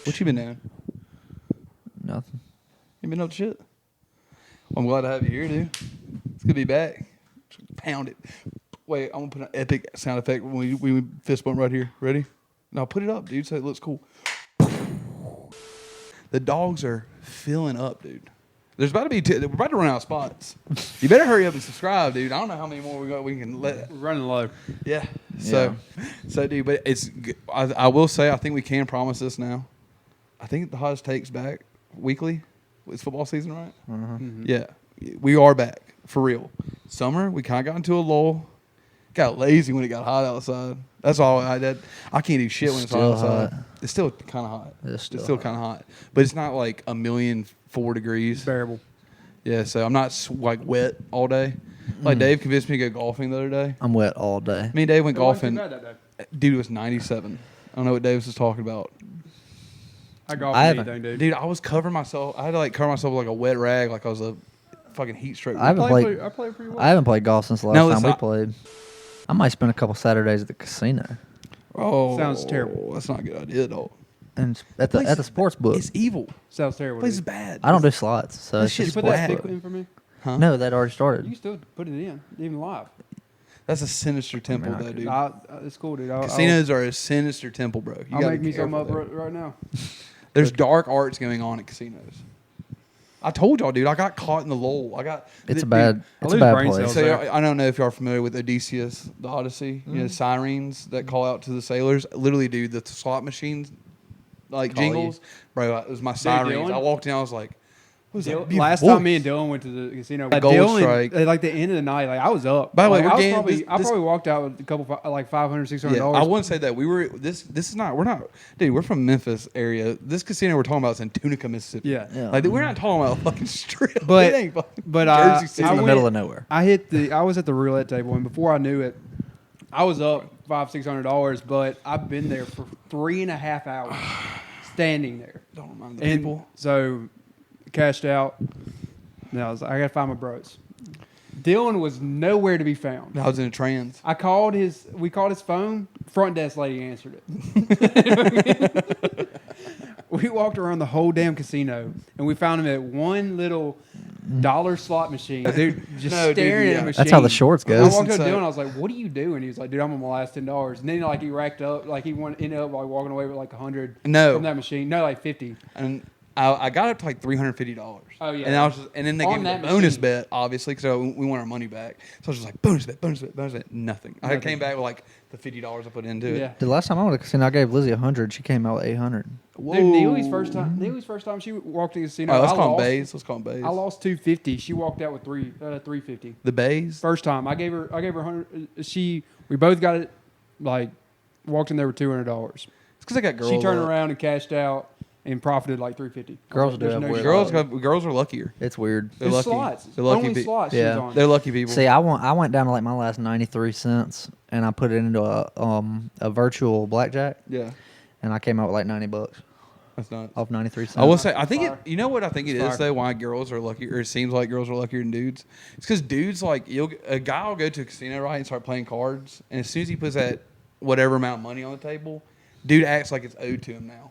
What you been doing? Nothing. You been up to shit? Well, I'm glad to have you here, dude. It's good to be back. Pound it. Wait, I'm gonna put an epic sound effect when we fist bump right here. Ready? Now put it up, dude, so it looks cool. The dogs are filling up, dude. There's about to be we're about to run out of spots. You better hurry up and subscribe, dude. I don't know how many more we can let. We're running low. Yeah. So, dude, but it's. I will say, I think we can promise this now. I think the hottest takes back weekly. It's football season, right? Mm-hmm. Yeah, we are back for real. Summer, we kind of got into a lull. Got lazy when it got hot outside. That's all I did. I can't do shit when it's hot outside. It's still kind of hot. It's still kind of hot, but it's not like 1,004 degrees. Bearable. Yeah, so I'm not like wet all day. Like Dave convinced me to go golfing the other day. I'm wet all day. Me and Dave went It wasn't golfing. too bad that day. Dude, it was 97. I don't know what Davis was talking about. I golf I anything, dude. Dude, I was covering myself. I had to like cover myself with like a wet rag, like I was a fucking heat stroke. I haven't played. I played pretty well. I haven't played golf since the last No, time listen, we played. I might spend a couple Saturdays at the casino Oh, Sounds terrible. That's not a good idea, though. and at the sports book. It's evil. Sounds terrible. Place is dude. bad. I don't do slots, so That it's shit's just Did you put sports that book. stick in for me? Huh? No, that already You started. can still put it in, even live. That's a sinister temple, though, dude. It's cool, dude. Casinos are a sinister temple, bro. You I'll gotta make be me some careful up there. right now. There's dark arts going on at casinos. I told y'all, dude. I got caught in the lull. It's a dude, bad. I It's a lose bad brain place. cells. So there. I don't know if y'all are familiar with Odysseus, the Odyssey. You know, sirens that call out to the sailors. Literally, dude, the slot machines, like Call you. jingles, bro. It was my sirens. Dylan? I walked in. I was like, "What is that?" beautiful Last voice? time me and Dylan went to the casino, Gold Dylan, strike. at like the end of the night, like I was up. By the way, Like, we're I was getting- probably, this- I probably walked out with a couple like $500, $600. Yeah, I wouldn't say that. We were this is not. We're not, dude. We're from Memphis area. This casino we're talking about is in Tunica, Mississippi. Yeah. Yeah. Like we're not talking about a fucking strip. But- it ain't fucking but, Jersey I City. It's in the went- middle of nowhere. I was at the roulette table, and before I knew it, I was up $500-$600. But I've been there for 3.5 hours, standing there. Don't mind the And people. so, cashed out. Now I was like, I gotta find my bros. Dylan was nowhere to be found. I was in a trance. We called his phone. Front desk lady answered it. We walked around the whole damn casino, and we found him at one little dollar slot machine. Dude, just No, dude, staring yeah. at a machine. That's how the shorts I go. walked up to Listen, Dylan. I was like, "What are you doing?" He was like, "Dude, I'm on my last $10." And then like he racked up, like he ended up like walking away with like 100 No. from that machine. No, like 50. And I got up to like $350. Oh, yeah. And I was just, and then they On gave me that the bonus machine. bet, obviously, because we want our money back. So I was just like, bonus bet, bonus bet, bonus bet, nothing. I Nothing. came back with like the $50 I put into it. Yeah. The last time I went to the casino, I gave Lizzie 100. She came out with 800. Whoa. Dude, Neely's first time she walked in the casino. All right, let's I call them lost- bays. Let's call them bays. I lost 250. She walked out with 350. The bays? First time I gave her 100. We both got it. Like walked in there with $200. It's because I got girls. She turned up. around and cashed out and profited like 350. Girls do There's have no weird shot. Girls are luckier. It's weird. They're It's lucky. slots. They're lucky. Only slots. Yeah. She's on. They're lucky people. See, I went down to like my last 93 cents, and I put it into a virtual blackjack, Yeah. and I came out with like $90 That's nuts. off 93 cents. I will say, I think Fire. you know what I think it It's is fire. though. Why girls are lucky, or it seems like girls are luckier than dudes. It's because dudes like a guy will go to a casino right and start playing cards, and as soon as he puts that whatever amount of money on the table, dude acts like it's owed to him now.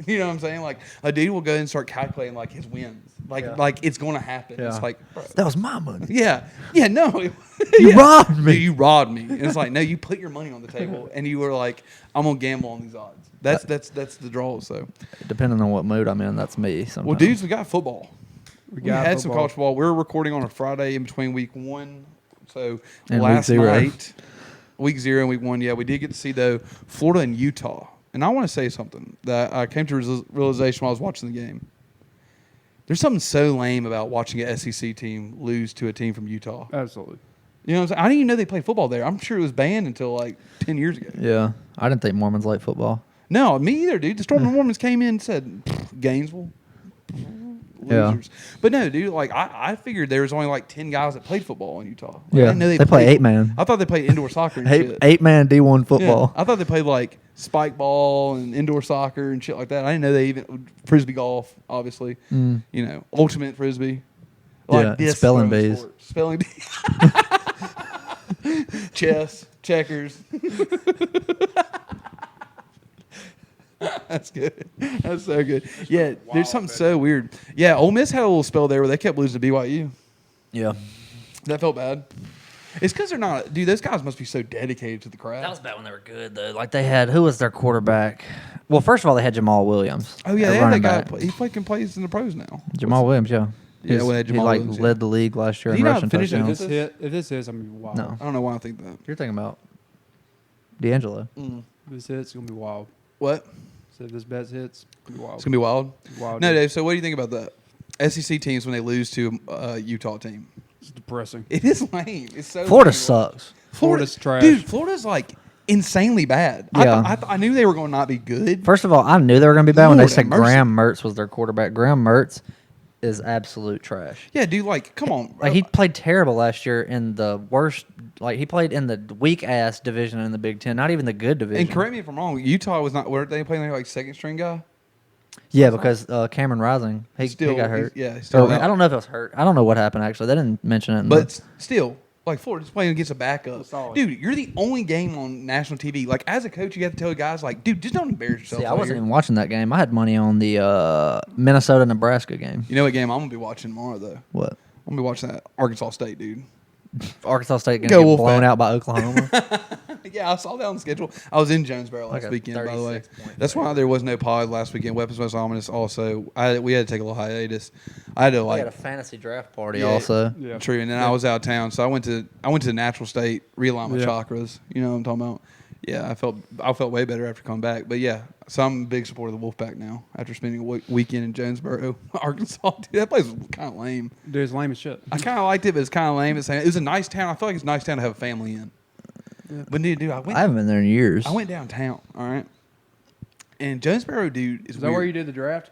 You know what I'm saying? Like a dude will go and start calculating like his wins, like it's going to happen. Yeah. It's like, bro. That was my money. Yeah, no, You robbed me. Dude, you robbed me. And it's like, no, you put your money on the table, and you were like, I'm gonna gamble on these odds. That's the draw. So. Depending on what mood I'm in, that's me. Sometimes. Well, dudes, we got football. We got had some football. college football. We're recording on a Friday in between week 1. So And last week 0. night, week 0 and week 1, yeah, we did get to see though Florida and Utah. And I want to say something that I came to realization while I was watching the game. There's something so lame about watching an SEC team lose to a team from Utah. Absolutely. You know what I'm saying? I didn't even know they played football there. I'm sure it was banned until like 10 years ago. Yeah, I didn't think Mormons like football. No, me either, dude. The Storm Mormons came in and said, Gainesville. Yeah. Losers. But no, dude, like I figured there was only like 10 guys that played football in Utah. Like, I Yeah, didn't know they play played- 8-man. I thought they played indoor soccer and shit. 8-man D1 Yeah. football. I thought they played like spike ball and indoor soccer and shit like that. I didn't know they even frisbee golf, obviously. You know, ultimate frisbee. Yeah, disc spelling throwing bees. sport. Spelling bees. Chess, checkers. That's good. That's so good. Yeah, there's something so weird. Yeah, Ole Miss had a little spell there where they kept losing to BYU. Yeah. That felt bad. It's because they're not. Dude, those guys must be so dedicated to the craft. That was bad when they were good, though. Like, they had, who was their quarterback? Well, first of all, they had Jamal Williams. Oh, yeah, their they had that running guy. back. He plays in the pros now. Jamal Williams, yeah. Yeah, we had Jamal he, Williams, yeah. led the league last year Did in he not rushing finish in touchdowns. this? If this hits, I'm gonna be wild. No. I don't know why I think that. You're thinking about D'Angelo. If this hits, it's gonna be wild. What? So if this bet hits, it's gonna be wild. It's going to be wild? Wild, No, dude. Dave, so what do you think about that? SEC teams when they lose to a Utah team. It's depressing. It is lame. It's so Florida lame. sucks. Florida's trash. Dude, Florida's like insanely bad. Yeah. I knew they were going to not be good. First of all, I knew they were going to be bad when they Lord said have mercy. Graham Mertz was their quarterback. Graham Mertz is absolute trash. Yeah, dude, like, come on. Like, he played terrible last year in the worst. Like, he played in the weak ass division in the Big Ten, not even the good division. And correct me if I'm wrong. Utah was not. Weren't they playing like second string guy? Yeah, because Cameron Rising, he got hurt. He's still Or, out. I don't know if it was hurt. I don't know what happened actually. They didn't mention it. But still, like Florida's playing against a backup. Solid. Dude, you're the only game on national TV. Like as a coach, you have to tell guys like, dude, just don't embarrass yourself. See, I out wasn't here. even watching that game. I had money on the Minnesota-Nebraska game. You know what game I'm gonna be watching tomorrow though? What? I'm gonna be watching that Arkansas State, dude. Arkansas State Go going to get blown Wolfpack. out by Oklahoma. Yeah, I saw that on the schedule. I was in Jonesboro last Like a weekend, by the way. 36-point That's why there was no pod last weekend. Weapons Most Ominous also. We had to take a little hiatus. I had to We had a like fantasy draft party Yeah. also. Yeah. true, and then I was out of town, so I went to the natural state, realign my Yeah. chakras. You know what I'm talking about? Yeah, I felt way better after coming back. But yeah, so I'm a big supporter of the Wolfpack now after spending a weekend in Jonesboro, Arkansas. Dude, that place was kind of lame. Dude, it's lame as shit. I kind of liked it, but it's kind of lame. It was a nice town. I feel like it's a nice town to have a family in. But dude, I haven't been there in years. I went downtown, all right? And Jonesboro, dude, is Is that weird. where you did the draft?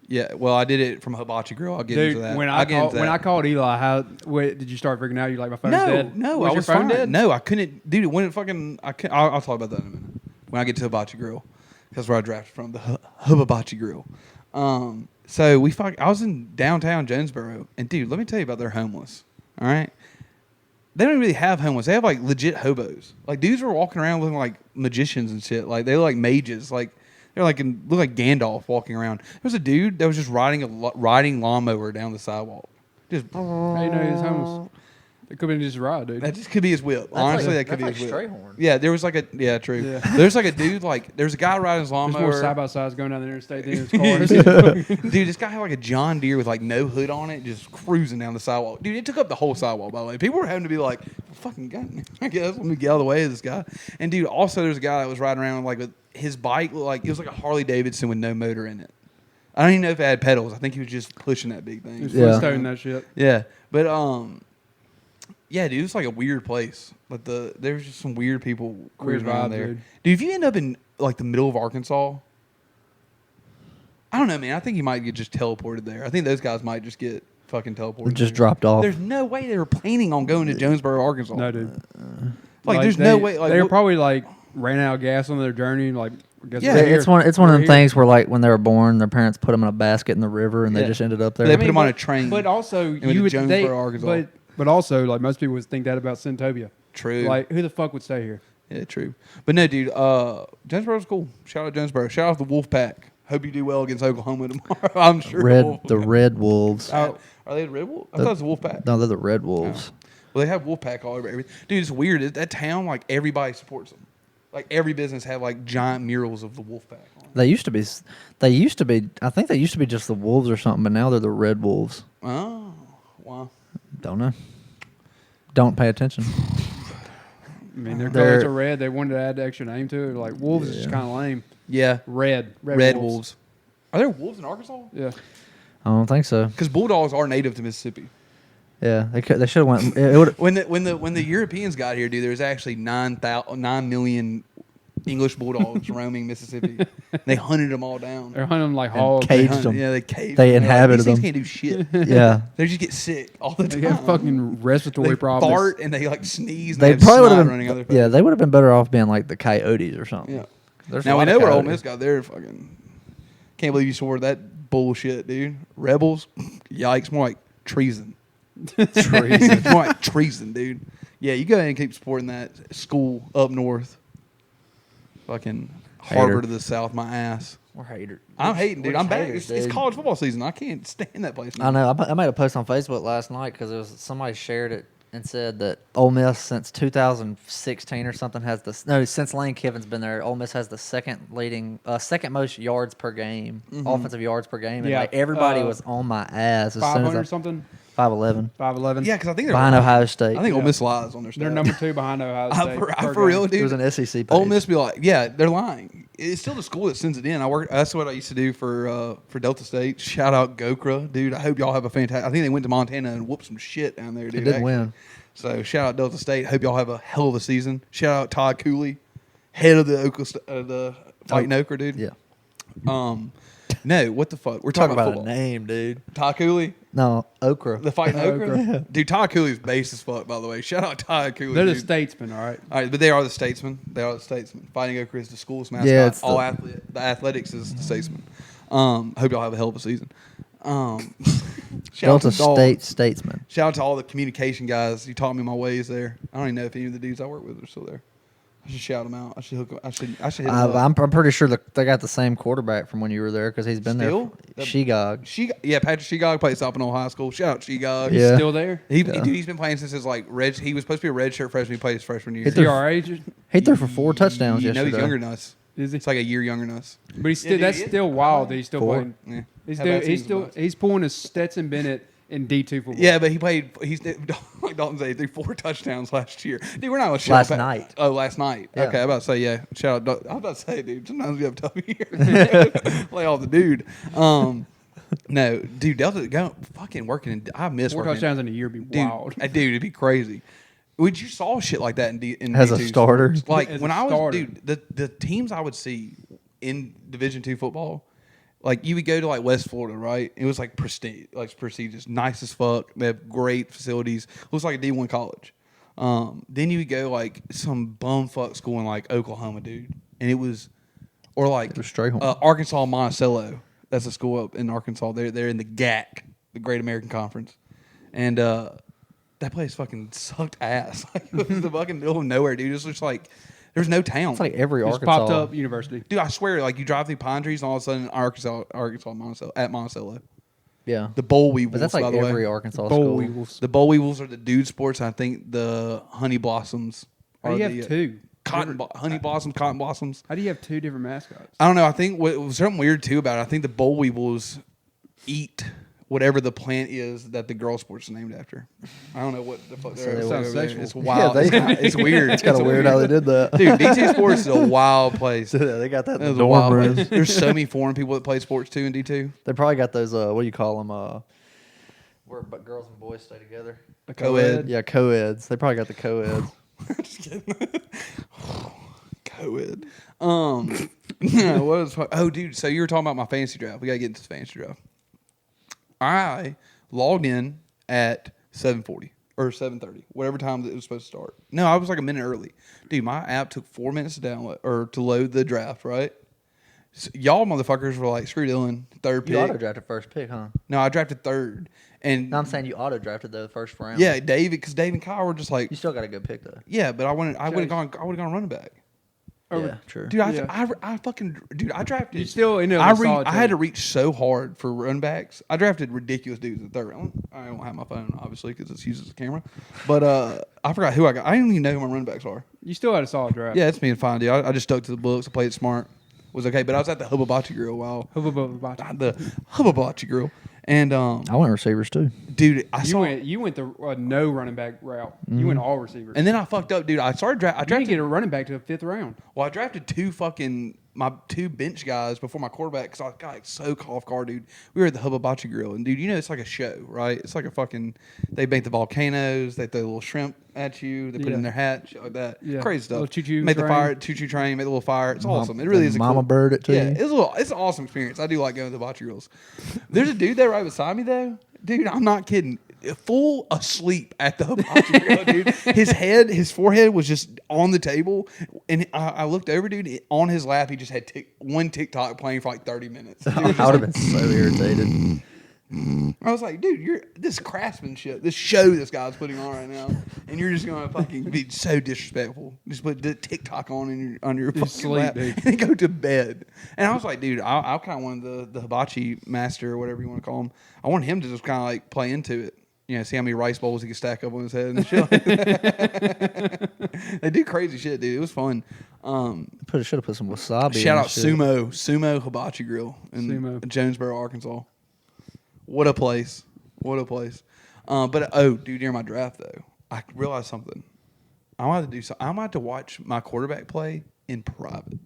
Yeah, well, I did it from Hibachi Grill. I'll get Dude, into that. when I'll I get into that. called Eli, did you start freaking out? You like my phone's no, dead? no, Was I your was phone fine. dead? No, I couldn't, dude. When it fucking, I'll talk about that in a minute. When I get to Hibachi Grill, that's where I drafted from, the Hibachi Grill. So I was in downtown Jonesboro, and dude, let me tell you about their homeless. All right, they don't really have homeless. They have like legit hobos. Like dudes were walking around looking like magicians and shit. Like they look like mages. Like they're like look like Gandalf walking around. There was a dude that was just riding lawnmower down the sidewalk. Just How you know he was homeless? It could have been just a ride, dude. that just could be his whip. Honestly, that could be like his whip. Strayhorn. Yeah, there was like true. Yeah. There's like a dude there's a guy riding his There's more lawnmower. side by sides going down the interstate than his cars. Dude, this guy had like a John Deere with like no hood on it, just cruising down the sidewalk. Dude, it took up the whole sidewalk, by the way. People were having to be like, fucking gun, I guess, let me get out of the way of this guy. And dude, also there's a guy that was riding around like with his bike, like it was like a Harley Davidson with no motor in it. I don't even know if it had pedals. I think he was just pushing that big thing. He was Yeah. Flintstoning that shit. Yeah, but yeah, dude, it's like a weird place. Like there's just some weird people cruising Weird around vibe, there. dude. Dude, if you end up in like the middle of Arkansas, I don't know, man. I think you might get just teleported there. I think those guys might just get fucking teleported. Just there. dropped off. There's no way they were planning on going to Jonesboro, Arkansas. No, dude. Like, there's no way. Like, they were probably like ran out of gas on their journey. Like, guess Yeah, we're It's here. one of We're them here. things where, like, when they were born, their parents put them in a basket in the river, and they Yeah. just ended up there. They put them on a train. But also, went to you would Jonesboro, they, Arkansas. But also, like most people would think that about Centovia. True. Like, who the fuck would stay here? Yeah, true. But no, dude, Jonesboro's cool. Shout out Jonesboro. Shout out the Wolfpack. Hope you do well against Oklahoma tomorrow. I'm sure. the Red Wolves. Are they the Red Wolf? I thought it was the Wolfpack. No, they're the Red Wolves. Well, they have Wolfpack all over everything. Dude, it's weird. That town, like, everybody supports them. Like, every business had, like, giant murals of the Wolfpack on it. They used to be. I think they used to be just the Wolves or something, but now they're the Red Wolves. Oh, wow. Don't know. Don't pay attention. I mean, their They're- colors are red. They wanted to add the extra name to it. Like, wolves is just Yeah. kind of lame. Yeah. Red Wolves. Are there wolves in Arkansas? Yeah. I don't think so. Because bulldogs are native to Mississippi. Yeah, they should have went. It would. When the Europeans got here, dude, there was actually 9 million English bulldogs roaming Mississippi. They hunted them all down. They're hunting them like And hogs. caged They them. Yeah, they caged They them. They're inhabited These things them. can't do shit. Yeah, They just get sick all the They time. got fucking respiratory they problems. fart and they like sneeze. And they have probably would snot have running been. other Yeah, they would have been better off being like the Coyotes or something. Yeah. There's Now a we lot know of where Ole coyotes. Miss got their fucking. Can't believe you swore that bullshit, dude. Rebels, yikes, more like treason. It's more like treason, dude. Yeah, you go ahead and keep supporting that school up north. Fucking Harvard Hater. to the south, my ass. We're haters. I'm hating, dude. We're I'm just back. haters, It's dude. college football season. I can't stand that place. I know. I made a post on Facebook last night because it was somebody shared it and said that Ole Miss since 2016 or something has the since Lane Kiffin's been there, Ole Miss has the second most yards per game, offensive yards per game. And Yeah, like everybody was on my ass as soon 500 as something, 5'11" 5'11. Yeah, because I think they're behind lying. Ohio State. I think Ole Yeah. Miss lies on their stuff. They're number 2 behind Ohio State. For real, There was dude. an SEC page. Ole Miss be like, yeah, they're lying. It's still the school that sends it in. That's what I used to do for Delta State. Shout out Gokra, dude. I hope y'all have a fantastic. I think they went to Montana and whooped some shit down there, dude. It did actually. win. So shout out Delta State. Hope y'all have a hell of a season. Shout out Todd Cooley, head of the Fighting Ochre, dude. Yeah. No, what the fuck? We're Talk talking about about a football. name, dude. Todd Cooley, No, Okra. the Fighting Ochre. Ochre. Dude, Todd Cooley's base as fuck, by the way. Shout out Todd Cooley. They're the dude. statesmen, all right. All right, but they are the statesmen. They are the statesmen. Fighting Ochre is the school's mascot. Yeah, it's The athletics is the statesman. Hope y'all have a hell of a season. Shout out Delta to Dawgs. State statesman. Shout out to all the communication guys. You taught me my ways there. I don't even know if any of the dudes I work with are still there. I should shout them out. I should hook. I should hit them up. I'm pretty sure they got the same quarterback from when you were there because he's been Still? there. Shegog. Patrick Shegog plays Soppino High School. Shout out Shegog. Yeah. Still there? Dude, he's been playing since his he was supposed to be a red shirt freshman. He played his freshman year. He Is he our age? He threw for 4 touchdowns You know yesterday. he's younger than us. Is he? It's like a year younger than us. But he's still, dude, that's he is. still wild that he's still 4. playing. Yeah. He's How bad still, he's season's still about? he's pulling a Stetson Bennett in D2 football. Yeah, but he's like Dalton said, he threw 4 touchdowns last year. Dude, we're not gonna Last shout out- night. Oh, last night. Yeah. Okay, I'm about to say I was about to say, dude. Sometimes we have a tough year. Play off the dude. No, dude, Delta go fucking working. I miss 4 working. touchdowns in a year would be Dude, wild. dude, it'd be crazy. Would you saw shit like that in As a D2 starter? sports? Like As when a I was starter. dude, the teams I would see in Division II football, like you would go to like West Florida, right? It was like prestigious, nice as fuck. They have great facilities. Looks like a D1 college. Then you would go like some bumfuck school in like Oklahoma, dude, and it was, or like It was straight home. Arkansas Monticello. That's a school up in Arkansas. They're in the GAC, the Great American Conference, and that place fucking sucked ass. Like, it was the fucking middle of nowhere, dude. It was just like there's no town. It's like every Just Arkansas. popped up university. Dude, I swear, like you drive through pine trees and all of a sudden Arkansas Monticello, at Monticello. Yeah. The Boll Weevils, But that's like by the every way. Arkansas Boll school. Weevils. The Boll Weevils are the dude sports. And I think the Honey Blossoms How are do you the have 2? Honey Blossoms, Cotton Blossoms. How do you have 2 different mascots? I don't know. I think what was something weird too about it. I think the Boll Weevils eat whatever the plant is that the girl sports is named after. I don't know what the fuck. So they're they over sounds there. sexual. It's wild. Yeah, it's weird. It's kind of weird how they did that. Dude, D2 sports is a wild place. They got that in That the was a wild dorm room. place. There's so many foreign people that play sports too in D2. They probably got those, what do you call them? Where but girls and boys stay together. A Co-ed. Yeah, co-eds. They probably got the co-eds. Just kidding. Co-ed. What was? Oh, dude. So you were talking about my fantasy draft. We gotta get into the fantasy draft. I logged in at 7:40 or 7:30, whatever time it was supposed to start. No, I was like a minute early. Dude, my app took 4 minutes to download or to load the draft. Right. So y'all motherfuckers were like, screw Dylan, third You pick. auto-drafted first pick, huh? No, I drafted third. And No, I'm saying you auto-drafted the first round. yeah, because Dave and Kyle were just like, You still got a good pick, though. yeah, but I would have gone running back. Yeah, true. Dude, Yeah. I drafted. You still ended up with a solid I had to team. reach so hard for run backs. I drafted ridiculous dudes in the third round. I don't have my phone, obviously, because it's used as a camera. But I forgot who I got. I don't even know who my run backs are. You still had a solid draft. Yeah, it's being fine, dude. I just stuck to the books. I played it smart. It was okay. But I was at the Hibachi Grill while the Hibachi Grill. And I went receivers, too. dude, I You saw went the no running back route. You went all receivers. and then I fucked up, dude. I started I you didn't drafted get a running back to the 5th round. Well, I drafted my two bench guys before my quarterback because I got like, so caught off guard, dude. We were at the Hibachi Grill, and dude, you know it's like a show, right? It's like a fucking. They make the volcanoes. They throw a little shrimp at you. They put it in their hat, shit like that. Yeah. Crazy stuff. Little choo-choo Make the train. fire, choo-choo train. Make the little fire. It's awesome. It really is. Mama bird it to Yeah, you. it's an awesome experience. I do like going to the Hibachi Grills. There's a dude there right beside me though. Dude, I'm not kidding. full asleep at the hibachi grill, dude. His forehead was just on the table, and I looked over, dude. On his lap, he just had one TikTok playing for like 30 minutes. I would have been so irritated. I was like, dude, this craftsmanship, this show this guy's putting on right now, and you're just gonna fucking be so disrespectful. Just put the TikTok on your fucking sleep, lap dude. and go to bed. And I was like, dude, I kind of wanted the hibachi master or whatever you want to call him. I want him to just kind of like play into it. You know, see how many rice bowls he can stack up on his head and shit. They do crazy shit, dude. It was fun. Should have put some wasabi. Shout and out shit. Sumo Hibachi Grill in Sumo. Jonesboro, Arkansas. What a place. What a place. Dude, during my draft though, I realized something. I'm gonna have to watch my quarterback play in private.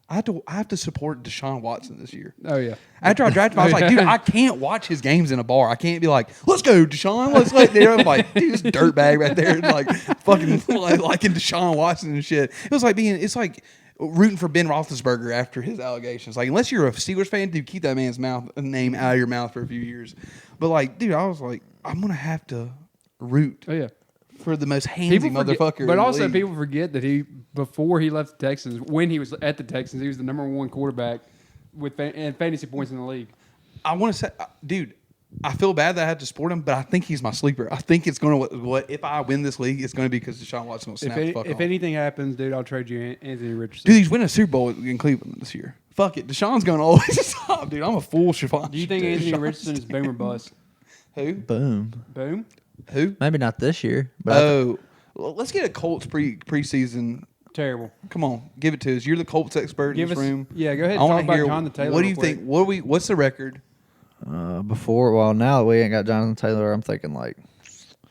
I have to support Deshaun Watson this year. Oh yeah. After I drafted him, I was like, dude, I can't watch his games in a bar. I can't be like, let's go, Deshaun. Let's like, I'm like, dude, this dirtbag right there, like fucking liking Deshaun Watson and shit. It's like rooting for Ben Roethlisberger after his allegations. Like, unless you're a Steelers fan, dude, keep that man's name out of your mouth for a few years. But like, dude, I was like, I'm gonna have to root Oh yeah. for the most handsy motherfucker. But in also, the league. people forget that before he left the Texans, when he was at the Texans, he was the #1 quarterback and fantasy points in the league. I want to say, dude, I feel bad that I had to support him, but I think he's my sleeper. I think it's going to, if I win this league, it's going to be because Deshaun Watson will snap the fuck If off. anything happens, dude, I'll trade you Anthony Richardson. Dude, he's winning a Super Bowl in Cleveland this year. Fuck it. Deshaun's going to always stop, dude. I'm a fool. Do you think Anthony Richardson is boom or bust? Who? Boom. Boom? Maybe not this year. But Let's get a Colts preseason. Terrible. Come on, give it to us. You're the Colts expert in this room. Yeah, go ahead I and wanna talk about hear, Jonathan Taylor. what do you real quick. think? What's the record? now that we ain't got Jonathan Taylor, I'm thinking like,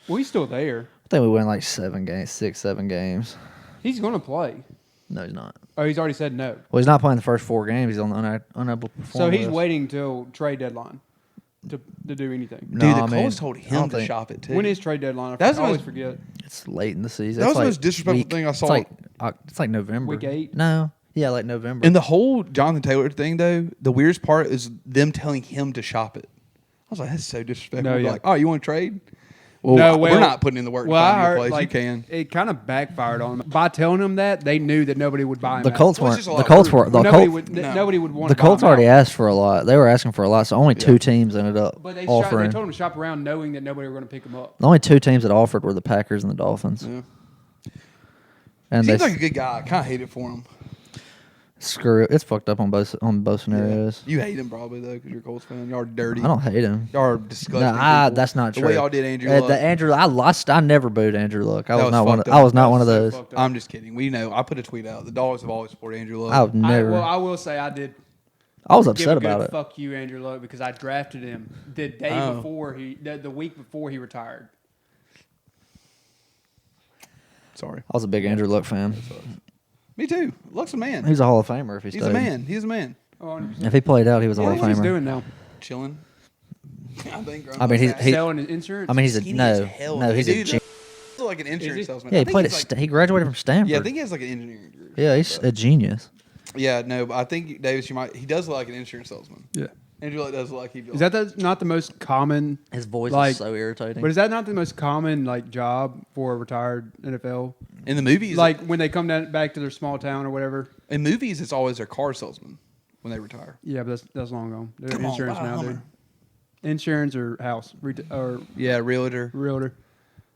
Well, he's still there. I think we win like 6, 7 games. He's going to play. No, he's not. Oh, he's already said no. Well, he's not playing the first 4 games. He's on the unable to perform. So he's list. waiting till trade deadline to do anything. Dude, No, the I mean, Colts told I him don't to think- shop it too. When is trade deadline? That's I what always was- forget. It's late in the season. That was It's the like most disrespectful thing I saw. It's like November. Week 8? No. Yeah, like November. And the whole Jonathan Taylor thing, though, the weirdest part is them telling him to shop it. I was like, that's so disrespectful. No, yeah. Like, oh, you want to trade? Well, No, we're not putting in the work Well, to I find you a heard place. like You can. it kind of backfired on them. By telling them that, they knew that nobody would buy him. the out. Colts Well, weren't. it's just a The lot Colts of were. The nobody Colts. would. No. Nobody would want. The to buy Colts him already out. asked for a lot. They were asking for a lot. So only 2 teams ended up But they offering. told him to shop around, knowing that nobody were going to pick him up. The only 2 teams that offered were the Packers and the Dolphins. Yeah. And Seems they like a good guy. I kind of hate it for him. screw it. It's fucked up on both scenarios. You hate him probably, though, because you're a Colts fan. Y'all are dirty. I don't hate him. Y'all are disgusting. No, people. that's not the true. way y'all did Andrew Luck. The Andrew, I lost. I never booed Andrew Luck. I That was was not one. fucked Of, up. I was not That one of was so those. fucked up. I'm just kidding. We know. I put a tweet out. The Dogs have always supported Andrew Luck. I would never. I will say I did. I was Give upset a good about it. fuck you, Andrew Luck, because I drafted him the day Oh. before the week before he retired. Sorry. I was a big Andrew Luck fan. Me too. Luck's a man. He's a Hall of Famer if he He's stayed. a man. He's a man. Oh, 100%. If he played out, he was a What Hall do of you think he's Famer. doing now? Chilling. I think. I mean, he- Selling his insurance. I mean, he's a Skinny as no, hell, no. man. He's Dude, a he's like an insurance he? salesman. yeah. I He think played he's at. He graduated from Stanford. Yeah, I think he has like an engineering degree. Yeah, he's a genius. Yeah, no, but I think Davis, he does look like an insurance salesman. Yeah. Andrew Luck does look like he. Is that not the most common? His voice Like- is so irritating. But is that not the most common like job for a retired NFL? in the movies? Like when they come back to their small town or whatever. in movies, it's always their car salesman when they retire. Yeah, but that's long gone. They're Come on, insurance buy a now, dude. Hummer. Insurance or house or Yeah, realtor. realtor.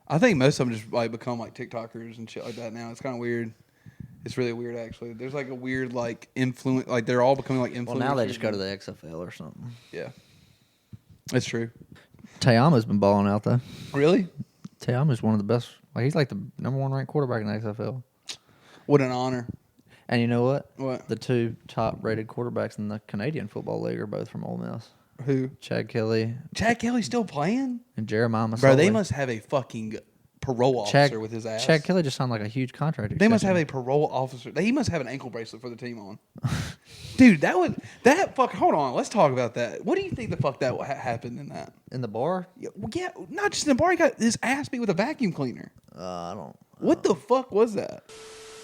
I think most of them just like become like TikTokers and shit like that now. It's kind of weird. It's really weird, actually. There's like a weird like influence. Like they're all becoming like influencers. well, now they just go to the XFL or something. Yeah, it's true. Tayama's been balling out though. Really? Tayama's one of the best. Like he's like the #1 ranked quarterback in the XFL. What an honor. And you know what? What? The 2 top rated quarterbacks in the Canadian Football League are both from Ole Miss. Who? Chad Kelly Chad Kelly still playing? and Jeremiah Masoli. Bro, they must have a fucking parole officer with his ass. Chad Kelly just signed like a huge contract. They must have extension. a parole officer. He must have an ankle bracelet for the team on. Dude, that fuck. Hold on, let's talk about that. What do you think the fuck that happened in that? in the bar. Yeah, not just in the bar. He got his ass beat with a vacuum cleaner. I don't. What the fuck was that?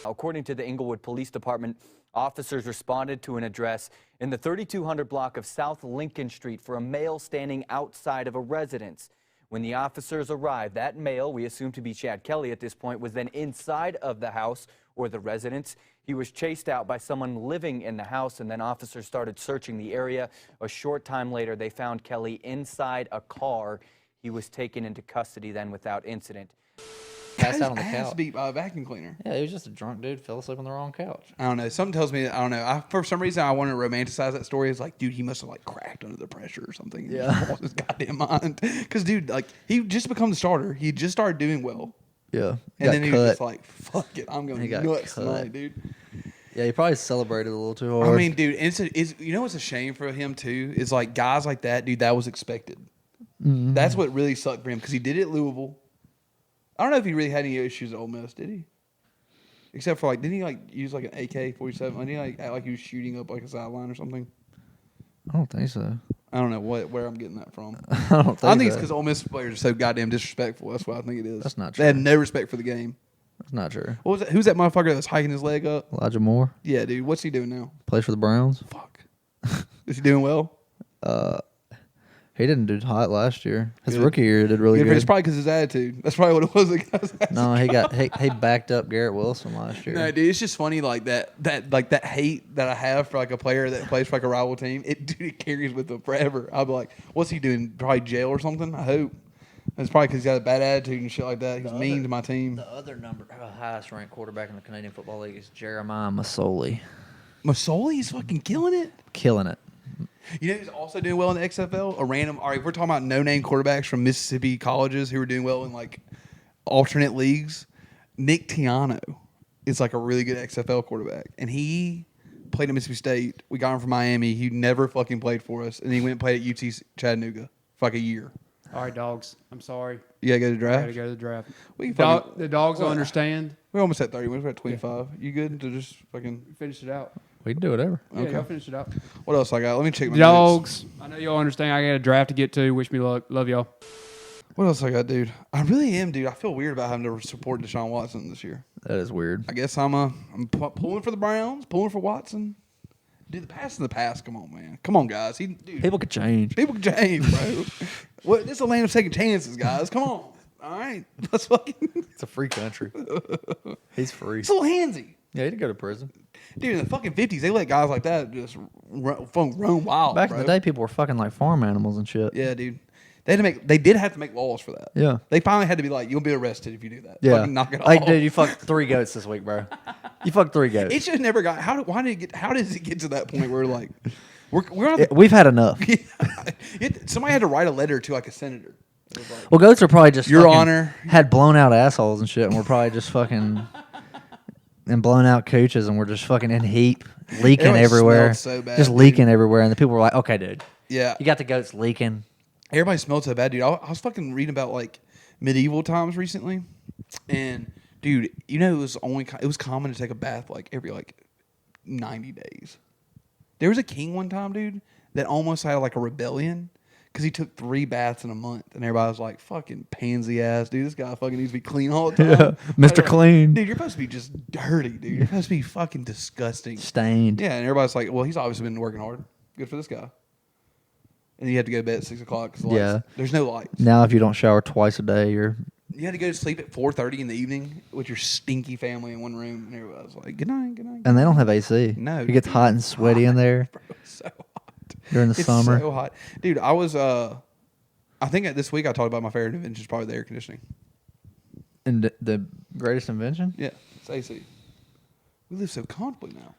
According to the Inglewood Police Department, officers responded to an address in the 3200 block of South Lincoln Street for a male standing outside of a residence. When the officers arrived, that male, we assume to be Chad Kelly at this point, was then inside of the house or the residence. He was chased out by someone living in the house, and then officers started searching the area. A short time later, they found Kelly inside a car. He was taken into custody then without incident. Passed Got out on the his ass couch. beat by a vacuum cleaner. Yeah, he was just a drunk dude. Fell asleep on the wrong couch. I don't know. Something tells me, I don't know. For some reason, I want to romanticize that story. It's like, dude, he must have like cracked under the pressure or something. And Yeah. just lost his goddamn mind. Because, dude, like he just become the starter. He just started doing well, Yeah. and then he was just like, "Fuck it, I'm going He got nuts cut. tonight, dude." Yeah, he probably celebrated a little too hard. I mean, dude, it's you know what's a shame for him too is like guys like that, dude. That was expected. Mm-hmm. That's what really sucked for him because he did it at Louisville. I don't know if he really had any issues at Ole Miss, did he? Except for like, didn't he like use like an AK-47? Didn't he like act like he was shooting up like a sideline or something? I don't think so. I don't know where I'm getting that from. I don't think I think so. it's because Ole Miss players are so goddamn disrespectful. That's what I think it is. That's not They had true. no respect for the game. That's not true. What was that? Who's that motherfucker that's hiking his leg up? Elijah Moore Yeah, dude. What's he doing now? plays for the Browns. Fuck. Is he doing well? He didn't do hot last year. His Good. rookie year he did really It's good. probably because his attitude. That's probably what it was. The guy's attitude. No, he backed up Garrett Wilson last year. No, dude, it's just funny like that hate that I have for like a player that plays for like a rival team. It carries with him forever. I'll be like, what's he doing? Probably jail or something. I hope. It's probably because he's got a bad attitude and shit like that. He's mean to my team. The other highest ranked quarterback in the Canadian Football League is Jeremiah Masoli. Masoli's fucking killing it. Killing it. You know who's also doing well in the XFL? A random. All right, we're talking about no-name quarterbacks from Mississippi colleges who are doing well in like alternate leagues. Nick Tiano is like a really good XFL quarterback, and he played at Mississippi State. We got him from Miami. He never fucking played for us, and he went and played at UT Chattanooga for like a year. All right, dogs. I'm sorry. You gotta go to the I draft. got to go to the draft. We can fucking- The dogs will Well, understand. We're almost at 30 minutes. We're at 25. You good to just fucking? Finish it out. We can do whatever. Yeah, Okay. y'all finish it out. What else I got? Let me check my notes. Dogs. I know y'all understand. I got a draft to get to. Wish me luck. Love y'all. What else I got, dude? I really am, dude. I feel weird about having to support Deshaun Watson this year. That is weird. I guess I'm pulling for the Browns, pulling for Watson. Dude, the past in the past. Come on, man. Come on, guys. People could change. People can change, bro. This is a land of second chances, guys. Come on. All right. Let's fucking. It's a free country. He's free. It's a little handsy. Yeah, he'd go to prison. Dude, in the fucking 50s, they let guys like that just roam wild. Back bro. in the day, people were fucking like farm animals and shit. Yeah, dude. They did have to make laws for that. Yeah. They finally had to be like, you'll be arrested if you do that. Yeah. Fucking knock it Like, off. dude, you fucked 3 goats this week, bro. You fucked 3 goats. It just never got. How does it get to that point where like we're on the, We've had enough. somebody had to write a letter to like a senator. It was like, Well, goats are probably just Your fucking Honor. had blown out assholes and shit, and we're probably just fucking and blown out cooches, and we're just fucking in heap, leaking Everybody everywhere, smelled so bad, just dude. leaking everywhere, and the people were like, "Okay, dude, yeah, you got the goats leaking." everybody smelled so bad, dude. I was fucking reading about like medieval times recently, and dude, you know it was common to take a bath like every like 90 days. There was a king one time, dude, that almost had like a rebellion because he took 3 baths in a month, and everybody was like, "Fucking pansy ass, dude. This guy fucking needs to be clean all the time." Yeah, Mr. Like, Clean. dude. You're supposed to be just dirty, dude. You're supposed to be fucking disgusting. Stained. Yeah, and everybody's like, "Well, he's obviously been working hard. Good for this guy." And you have to go to bed at 6 o'clock because Yeah. there's no lights. Now, if you don't shower twice a day, you're You had to go to sleep at 4:30 in the evening with your stinky family in one room, and everybody was like, "Good night, good night." and they don't have AC. No, it gets hot and swety in there Bro, it's so hot during the it's summer. so hot, dude. I was I think this week I talked about my favorite invention is probably the air conditioning. And the greatest invention? Yeah, it's AC. We live so comfortably now.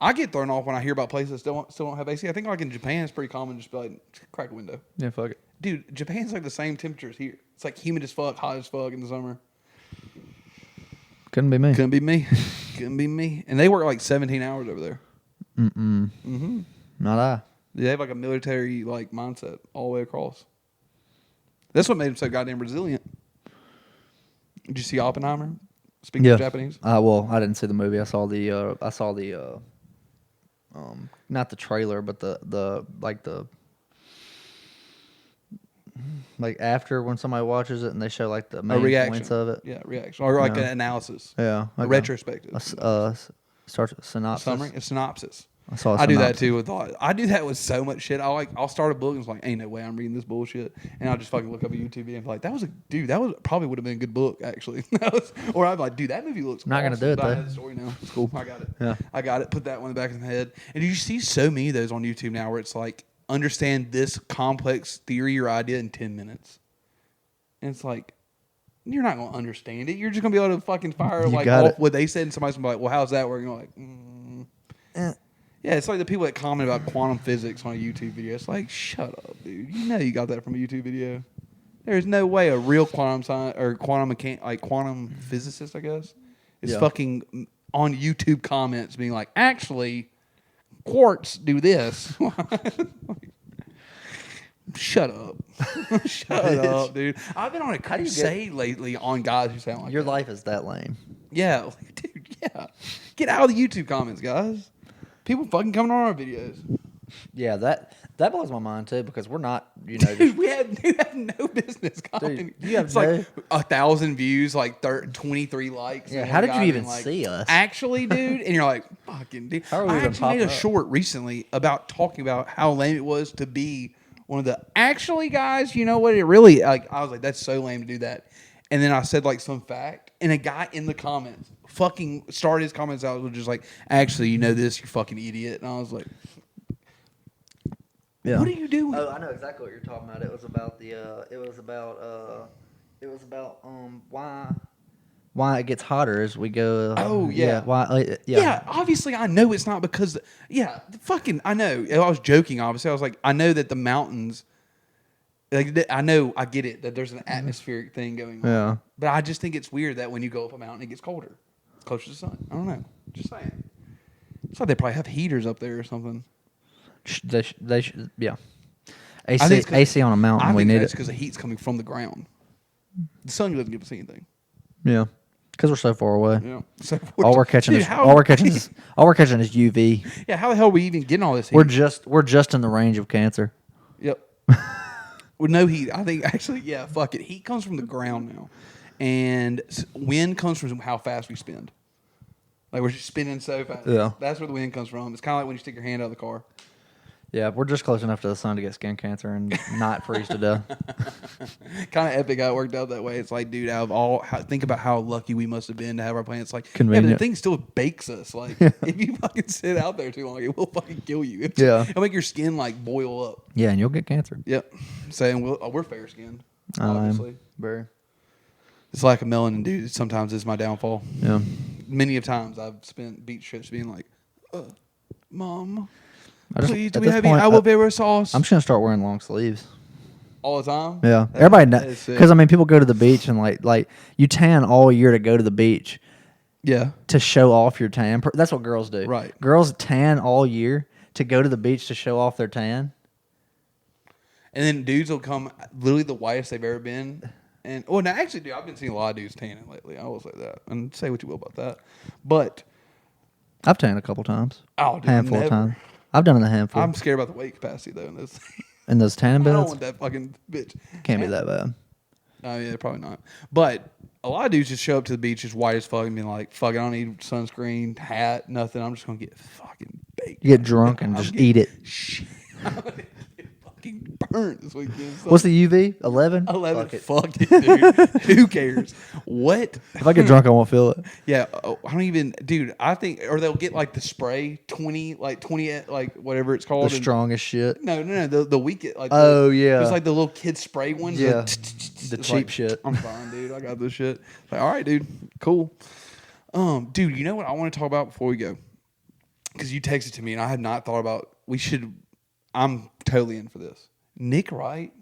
I get thrown off when I hear about places that still don't have AC. I think like in Japan it's pretty common just to be like, crack a window. Yeah, fuck it. Dude, Japan's like the same temperature as here. It's like humid as fuck, hot as fuck in the summer. Couldn't be me. Couldn't be me. Couldn't be me. And they work like 17 hours over there. Not I. They have like a military like mindset all the way across. That's what made them so goddamn resilient. Did you see Oppenheimer? Speaking of Japanese. Well, I didn't see the movie. I saw the not the trailer, but the like after when somebody watches it and they show like the A main reaction. points of it. Yeah, reaction. Or like Yeah. an analysis. Yeah. A okay. retrospective. Starts synopsis. Summary. A synopsis. I saw. I do that too with I do that with so much shit. I'll start a book and it's like, ain't no way I'm reading this bullshit, and I'll just fucking look up a YouTube video and be like, that was probably would have been a good book actually. Or I'm like, dude, that movie looks. I'm not gonna awesome. do it But I though. know the story now. It's cool. I got it. Yeah. I got it. Put that one in the back of my head. And you see so many of those on YouTube now where it's like, understand this complex theory or idea in 10 minutes, and it's like, you're not gonna understand it. You're just gonna be able to fucking fire like got off it. what they said, and somebody's gonna be like, well, how's that working? You're like. Yeah, it's like the people that comment about quantum physics on a YouTube video. It's like, shut up, dude. You know you got that from a YouTube video. There's no way a real quantum science or quantum physicist, I guess, is fucking on YouTube comments being like, actually, quarks do this. Shut up. Shut up, dude. I've been on a crusade lately on guys who sound like Your that. life is that lame. Yeah, like, dude, yeah. Get out of the YouTube comments, guys. People fucking coming on our videos. Yeah, that blows my mind too because we're not, you know. Dude, we have no business commenting. you have it's no- like 1,000 views, like 23 likes. Yeah, and how one did you guy even being like, see us? Actually, dude, and you're like, fucking dude. How are we I even actually made a popping up? short recently about talking about how lame it was to be one of the actually guys. You know what? It really like. I was like, that's so lame to do that. And then I said like some fact, and a guy in the comments fucking started his comments out was just like, actually, you know this, you fucking idiot. And I was like, Yeah. what are you doing? Oh, I know exactly what you're talking about. It was about why it gets hotter as we go. Oh, yeah. Yeah. Obviously, I know it's not because. Yeah, fucking. I know. I was joking. Obviously, I was like, I know that the mountains. Like, I know, I get it that there's an atmospheric thing going on. Yeah. But I just think it's weird that when you go up a mountain, it gets colder. It's closer to the sun. I don't know. Just saying. It's like they probably have heaters up there or something. They should. Yeah. I think it's 'cause- AC on a mountain. I We think need that's it. because the heat's coming from the ground. The sun doesn't give us anything. Yeah. Because we're so far away. Yeah. So All we're catching Dude, is how- all we're catching is UV. Yeah. How the hell are we even getting all this heat? We're just in the range of cancer. Yep. With no heat. I think actually, yeah, fuck it. Heat comes from the ground now. And wind comes from how fast we spin. Like we're just spinning so fast. Yeah. That's where the wind comes from. It's kind of like when you stick your hand out of the car. Yeah, we're just close enough to the sun to get skin cancer and not freeze to death. Kind of epic how it worked out that way. It's like, dude, out of all, think about how lucky we must have been to have our plants. Like, yeah, but the Convenient. thing still bakes us. Like, if you fucking sit out there too long, it will fucking kill you. It'll make your skin like boil up. Yeah, and you'll get cancer. Yep. Saying we're fair skinned, I am. obviously. Very. It's like a melanin, dude. Sometimes it's my downfall. Yeah. Many of times I've spent beach trips being like, Mom, please, do at we this have point, any aloe vera sauce? I'm just gonna start wearing long sleeves. All the time? Yeah, That- everybody that knows is sick. because I mean, people go to the beach and like you tan all year to go to the beach Yeah. to show off your tan. That's what girls do. Right. Girls tan all year to go to the beach to show off their tan. And then dudes will come literally the whitest they've ever been. And well, now actually, dude, I've been seeing a lot of dudes tanning lately. I will say that, and say what you will about that. But I've tanned a couple times. oh, dude, Handful never. of times. I've done it a handful. I'm scared about the weight capacity though. In this, in those tanning I don't beds, want that fucking bitch. can't be that bad. Oh yeah, probably not. But a lot of dudes just show up to the beach just white as fuck and be like, "Fuck, I don't need sunscreen, hat, nothing. I'm just gonna get fucking baked. You get drunk and I'm just getting eat it. Shit. I'm gonna get fucking burnt this weekend. So What's the UV? 11? 11? Fuck it. Fuck it, dude. Who cares? What? If I get drunk, I won't feel it. Yeah, I don't even, dude. I think, or they'll get like the spray 20, like whatever it's called. The and- strongest shit. No, the weak, like Oh, yeah. it's like the little kid spray ones. Yeah. The The cheap shit. I'm fine, dude. I got this shit. Like, all right, dude, cool. Dude, you know what I want to talk about before we go? Because you texted to me and I had not thought about. I'm totally in for this. Nick Wright.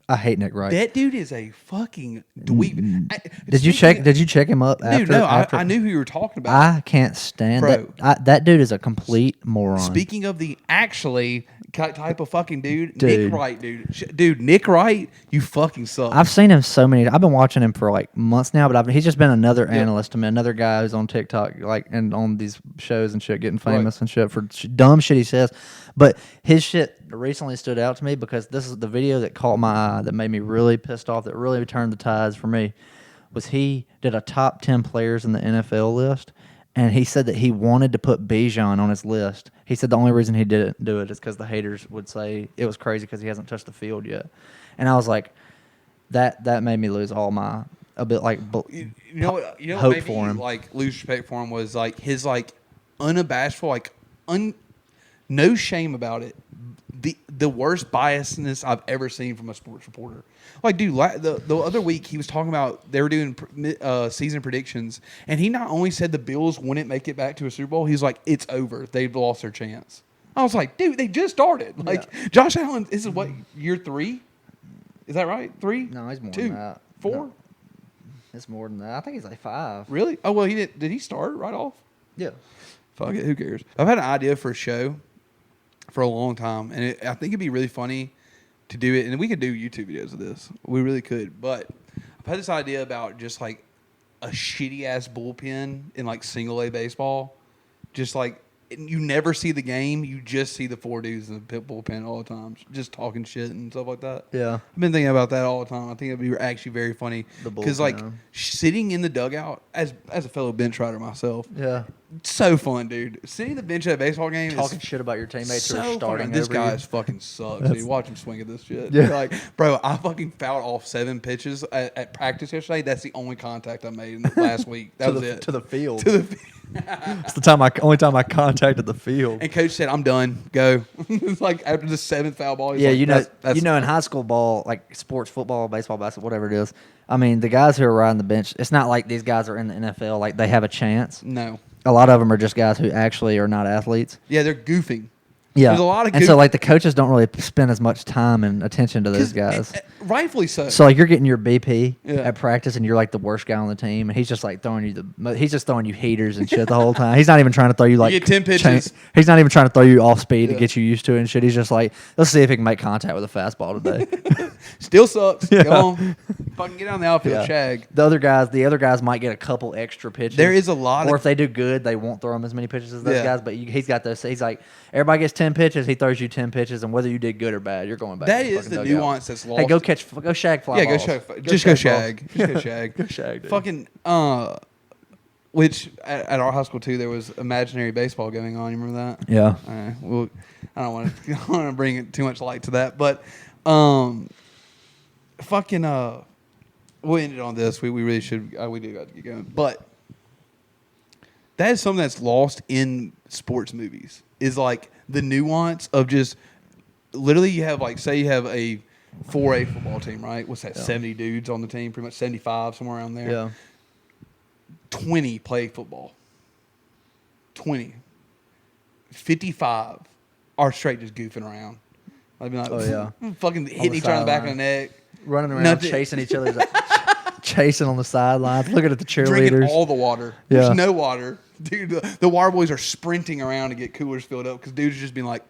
I hate Nick Wright. That dude is a fucking dweeb. Did you check him up after? Dude, no, after? I knew who you were talking about. I can't stand Bro. that dude is a complete moron. Speaking of the actually type of fucking dude, Dude. Nick Wright, dude. Dude, Nick Wright, you fucking suck. I've seen him so many. I've been watching him for like months now, but he's just been another analyst to me, another guy who's on TikTok, like and on these shows and shit, getting famous and shit for dumb shit he says. But his shit recently stood out to me because this is the video that caught my eye, that made me really pissed off, that really turned the tides for me. Was he did a top 10 players in the NFL list, and he said that he wanted to put Bijan on his list He said the only reason he didn't do it is because the haters would say it was crazy because he hasn't touched the field yet. And I was like, that made me lose all my a bit like You know what hope made for me him. like lose respect for him was like his like unabashedful no shame about it. The worst biasness I've ever seen from a sports reporter. Like, dude, the other week he was talking about they were doing season predictions, and he not only said the Bills wouldn't make it back to a Super Bowl, he's like, it's over. They've lost their chance. I was like, dude, they just started. Like, Josh Allen, this is what, year 3? Is that right? 3? No, he's more 2, than that. 4? No, it's more than that. I think he's like 5. Really? Oh, well, did he start right off? Yeah. Fuck it, who cares? I've had an idea for a show for a long time, and I think it'd be really funny to do it, and we could do YouTube videos of this. We really could, but I've had this idea about just like a shitty ass bullpen in like single A baseball, just like you never see the game, you just see the 4 dudes in the pit bullpen all the time, just talking shit and stuff like that. Yeah. I've been thinking about that all the time. I think it'd be actually very funny The because like bullpen. sitting in the dugout as a fellow bench rider myself, Yeah. so fun, dude. Sitting in the bench at a baseball game Talking is shit about your teammates who so are starting fun. This over guy you. is fucking sucks, dude. Watch him swing at this shit. Yeah. Like, bro, I fucking fouled off 7 pitches at practice yesterday. That's the only contact I made in the last week. That was it. To the field. To the field. It's the only time I contacted the field. And coach said, "I'm done. Go." It's like after the 7th foul ball. He's Yeah, like, you know, in high school ball, like sports, football, baseball, basketball, whatever it is. I mean, the guys who are riding the bench, it's not like these guys are in the NFL. Like they have a chance. No. A lot of them are just guys who actually are not athletes. Yeah, they're goofing. Yeah, There's a lot of and so like the coaches don't really spend as much time and attention to those guys. Rightfully so. So like you're getting your BP Yeah. at practice, and you're like the worst guy on the team, and he's just like he's just throwing you heaters and shit the whole time. He's not even trying to throw you like get 10 pitches. He's not even trying to throw you off speed to Yeah. get you used to it and shit. He's just like, let's see if he can make contact with a fastball today. Still sucks. Yeah. Go on. Fucking get on the outfield, Yeah. shag. The other guys might get a couple extra pitches. There is a lot or of- if they do good, they won't throw him as many pitches as those Yeah. guys. But he's got those. He's like, everybody gets 10 pitches. He throws you 10 pitches, and whether you did good or bad, you're going back. That to is fucking the dugout. nuance that's lost. Hey, go shag fly Yeah, balls. go shag. Just go balls. shag. Just go shag. Go shag, dude. Fucking which at our high school too, there was imaginary baseball going on. You remember that? Yeah. Well, I don't want to bring it too much light to that, but fucking we'll end it on this. We really should. We do got to get going, but that is something that's lost in sports movies. Is like the nuance of just literally you have like say you have a 4A football team, right? What's that? 70 dudes on the team, pretty much 75, somewhere around there. Yeah. 20 play football. 20. 55 are straight just goofing around. I'd be like, Oh, yeah. fucking hitting each other in the back of the neck, Running around Nothing. chasing each other, chasing on the sidelines, looking at the drinking cheerleaders. all the water. Yeah. There's no water. Dude, the water boys are sprinting around to get coolers filled up because dudes are just being like,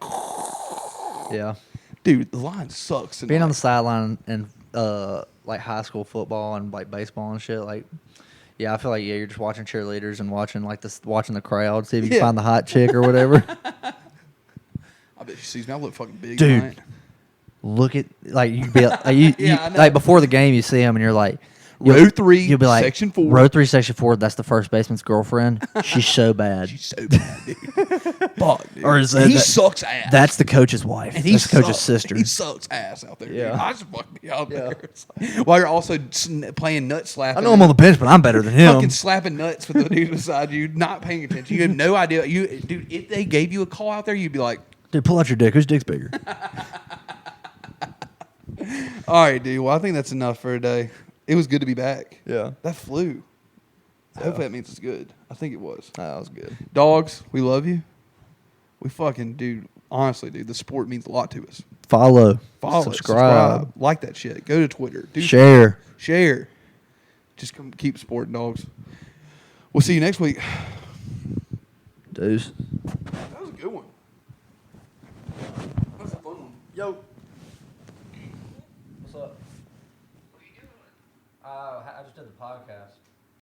Yeah. dude, the line sucks. Being on the sideline in like high school football and like baseball and shit, like yeah, I feel like you're just watching cheerleaders and watching the crowd, see if you can Yeah. find the hot chick or whatever. I bet she sees me. I look fucking big, Dude. tonight. Look at like you be like, you Yeah, I know. like before the game you see them and you're like Row 3, you'll be like section 4. row 3 section 4. That's the first baseman's girlfriend. She's so bad. She's so bad, dude. Fuck, dude. Or is that- he that- sucks ass. That's the coach's wife. And he That's the coach's sucks. sister. He sucks ass out there. Yeah. Dude. I just fucking be out Yeah. there. It's like- while you're also playing nut slapping. I know I'm on the bench, but I'm better than him. Fucking slapping nuts with the dude beside you, not paying attention. You have no idea. Dude, if they gave you a call out there, you'd be like, Dude, pull out your dick. Whose dick's bigger? all right, dude. Well, I think that's enough for today. It was good to be back. Yeah. That flew. Hopefully that means it's good. I think it was. That was good. Dogs, we love you. We fucking, dude, honestly, dude, the sport means a lot to us. Follow. Follow, subscribe. like that shit. Go to Twitter. Do Share. Share. Just come keep supporting Dogs. We'll see you next week. Deuce. That was a good one. That was a fun one. Yo. What's up? What are you doing? I just did the podcast.